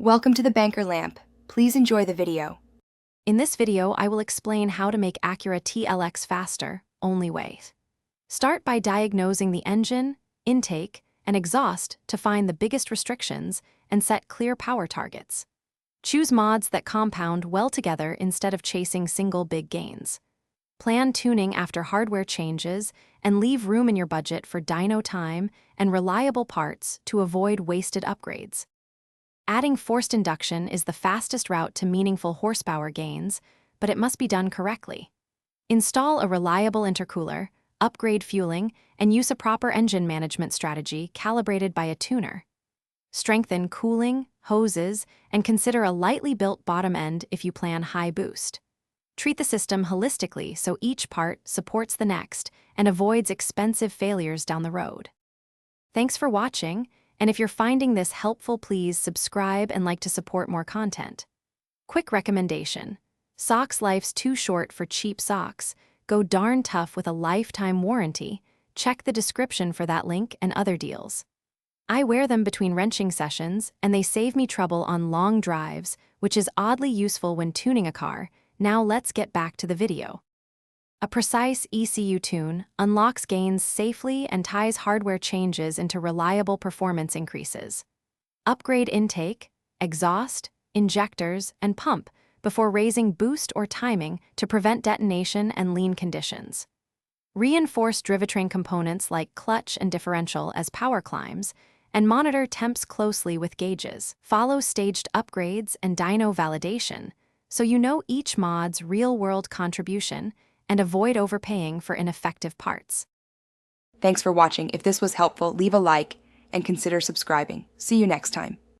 Welcome to the Banker Lamp. Please enjoy the video. In this video, I will explain how to make Acura TLX faster, only way. Start by diagnosing the engine, intake, and exhaust to find the biggest restrictions and set clear power targets. Choose mods that compound well together instead of chasing single big gains. Plan tuning after hardware changes and leave room in your budget for dyno time and reliable parts to avoid wasted upgrades. Adding forced induction is the fastest route to meaningful horsepower gains, but it must be done correctly. Install a reliable intercooler, upgrade fueling, and use a proper engine management strategy calibrated by a tuner. Strengthen cooling, hoses, and consider a lightly built bottom end if you plan high boost. Treat the system holistically so each part supports the next and avoids expensive failures down the road. Thanks for watching. And if you're finding this helpful, please subscribe and like to support more content. Quick recommendation: socks life's too short for cheap socks. Go darn tough with a lifetime warranty. Check the description for that link and other deals. I wear them between wrenching sessions, and they save me trouble on long drives, which is oddly useful when tuning a car. Now let's get back to the video. A precise ECU tune unlocks gains safely and ties hardware changes into reliable performance increases. Upgrade intake, exhaust, injectors, and pump before raising boost or timing to prevent detonation and lean conditions. Reinforce drivetrain components like clutch and differential as power climbs, and monitor temps closely with gauges. Follow staged upgrades and dyno validation so you know each mod's real-world contribution and avoid overpaying for ineffective parts. Thanks for watching. If this was helpful, leave a like and consider subscribing. See you next time.